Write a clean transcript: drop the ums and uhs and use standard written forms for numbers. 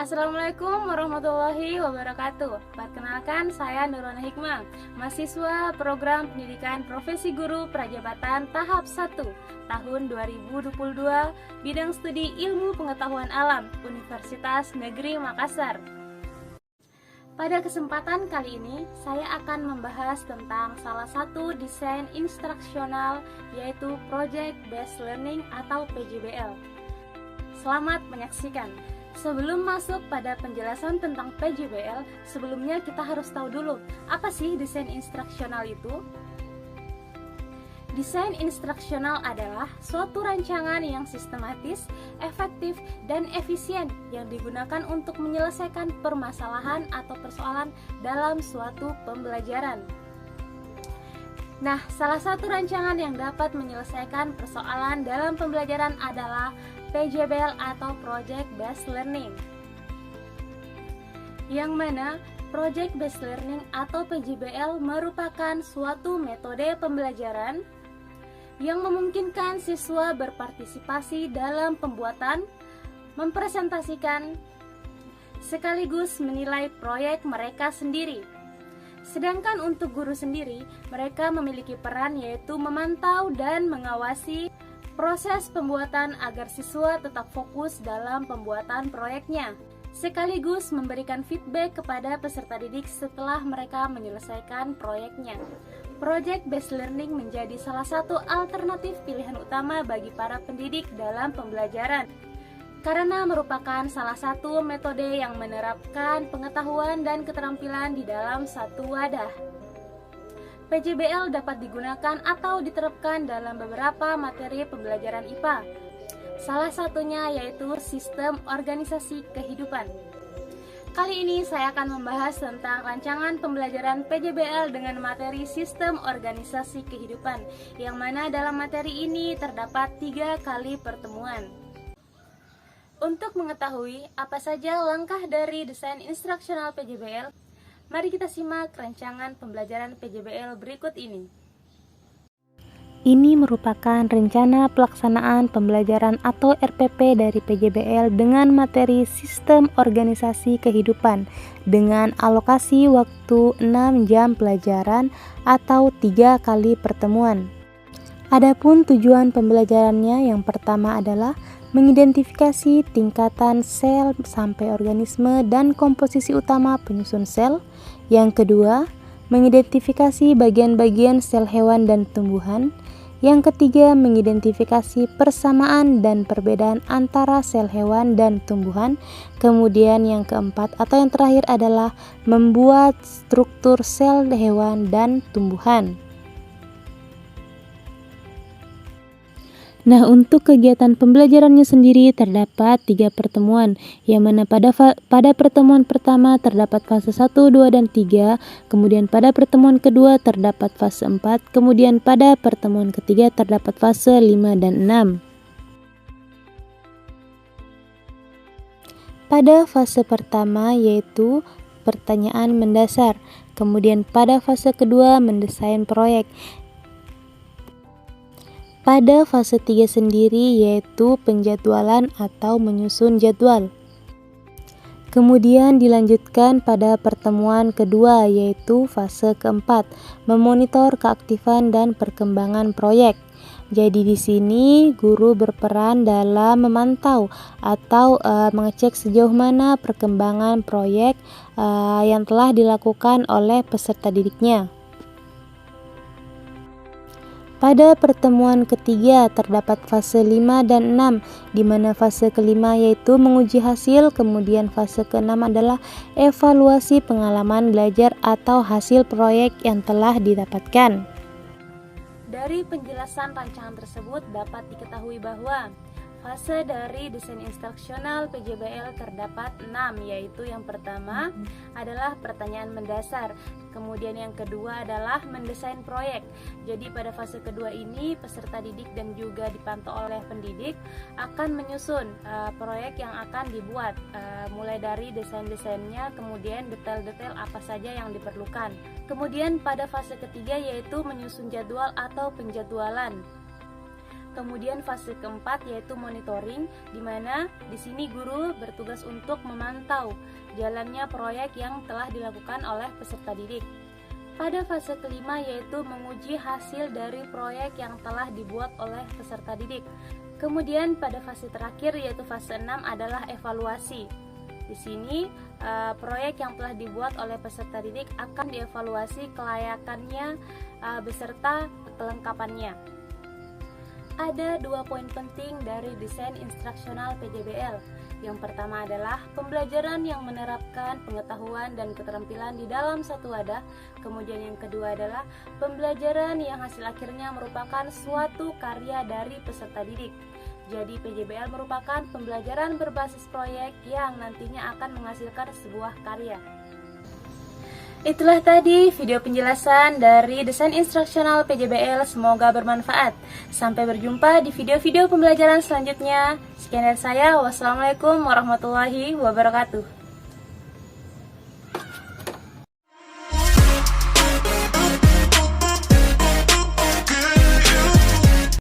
Assalamualaikum warahmatullahi wabarakatuh. Perkenalkan, saya Nurona Hikmah, mahasiswa program pendidikan profesi guru prajabatan tahap 1 tahun 2022, bidang studi ilmu pengetahuan alam, Universitas Negeri Makassar. Pada kesempatan kali ini, saya akan membahas tentang salah satu desain instruksional, yaitu Project Based Learning atau PJBL. Selamat menyaksikan. Sebelum masuk pada penjelasan tentang PJBL, sebelumnya kita harus tahu dulu, apa sih desain instruksional itu? Desain instruksional adalah suatu rancangan yang sistematis, efektif, dan efisien yang digunakan untuk menyelesaikan permasalahan atau persoalan dalam suatu pembelajaran. Nah, salah satu rancangan yang dapat menyelesaikan persoalan dalam pembelajaran adalah PJBL atau Project Based Learning. Yang mana Project Based Learning atau PJBL merupakan suatu metode pembelajaran yang memungkinkan siswa berpartisipasi dalam pembuatan, mempresentasikan, sekaligus menilai proyek mereka sendiri. Sedangkan untuk guru sendiri, mereka memiliki peran yaitu memantau dan mengawasi proses pembuatan agar siswa tetap fokus dalam pembuatan proyeknya, sekaligus memberikan feedback kepada peserta didik setelah mereka menyelesaikan proyeknya. Project Based Learning menjadi salah satu alternatif pilihan utama bagi para pendidik dalam pembelajaran, karena merupakan salah satu metode yang menerapkan pengetahuan dan keterampilan di dalam satu wadah. PJBL dapat digunakan atau diterapkan dalam beberapa materi pembelajaran IPA. Salah satunya yaitu sistem organisasi kehidupan. Kali ini saya akan membahas tentang rancangan pembelajaran PJBL dengan materi sistem organisasi kehidupan, yang mana dalam materi ini terdapat 3 kali pertemuan. Untuk mengetahui apa saja langkah dari desain instruksional PJBL, mari kita simak rancangan pembelajaran PJBL berikut ini. Ini merupakan rencana pelaksanaan pembelajaran atau RPP dari PJBL dengan materi sistem organisasi kehidupan dengan alokasi waktu 6 jam pelajaran atau 3 kali pertemuan. Adapun tujuan pembelajarannya yang pertama adalah mengidentifikasi tingkatan sel sampai organisme dan komposisi utama penyusun sel. Yang kedua, mengidentifikasi bagian-bagian sel hewan dan tumbuhan. Yang ketiga, mengidentifikasi persamaan dan perbedaan antara sel hewan dan tumbuhan. Kemudian yang keempat atau yang terakhir adalah membuat struktur sel hewan dan tumbuhan. Nah, untuk kegiatan pembelajarannya sendiri terdapat 3 pertemuan, yang mana pada pertemuan pertama terdapat fase 1, 2, dan 3, kemudian pada pertemuan kedua terdapat fase 4, kemudian pada pertemuan ketiga terdapat fase 5 dan 6. Pada fase pertama yaitu pertanyaan mendasar, kemudian pada fase kedua mendesain proyek. Pada fase 3 sendiri yaitu penjadwalan atau menyusun jadwal. Kemudian dilanjutkan pada pertemuan kedua yaitu fase keempat, memonitor keaktifan dan perkembangan proyek. Jadi di sini guru berperan dalam memantau atau mengecek sejauh mana perkembangan proyek yang telah dilakukan oleh peserta didiknya. Pada pertemuan ketiga terdapat fase 5 dan 6, di mana fase kelima yaitu menguji hasil, kemudian fase keenam adalah evaluasi pengalaman belajar atau hasil proyek yang telah didapatkan. Dari penjelasan rancangan tersebut dapat diketahui bahwa fase dari desain instruksional PJBL terdapat 6, yaitu yang pertama adalah pertanyaan mendasar, kemudian yang kedua adalah mendesain proyek. Jadi pada fase kedua ini peserta didik dan juga dipantau oleh pendidik akan menyusun proyek yang akan dibuat, mulai dari desain-desainnya, kemudian detail-detail apa saja yang diperlukan. Kemudian pada fase ketiga yaitu menyusun jadwal atau penjadwalan. Kemudian fase keempat yaitu monitoring, di mana di sini guru bertugas untuk memantau jalannya proyek yang telah dilakukan oleh peserta didik. Pada fase kelima yaitu menguji hasil dari proyek yang telah dibuat oleh peserta didik. Kemudian pada fase terakhir yaitu fase 6 adalah evaluasi. Di sini proyek yang telah dibuat oleh peserta didik akan dievaluasi kelayakannya beserta kelengkapannya. Ada 2 poin penting dari desain instruksional PJBL. Yang pertama adalah pembelajaran yang menerapkan pengetahuan dan keterampilan di dalam satu wadah. Kemudian yang kedua adalah pembelajaran yang hasil akhirnya merupakan suatu karya dari peserta didik. Jadi PJBL merupakan pembelajaran berbasis proyek yang nantinya akan menghasilkan sebuah karya. Itulah tadi video penjelasan dari desain instruksional PJBL, semoga bermanfaat. Sampai berjumpa di video-video pembelajaran selanjutnya. Sekian dari saya, wassalamualaikum warahmatullahi wabarakatuh.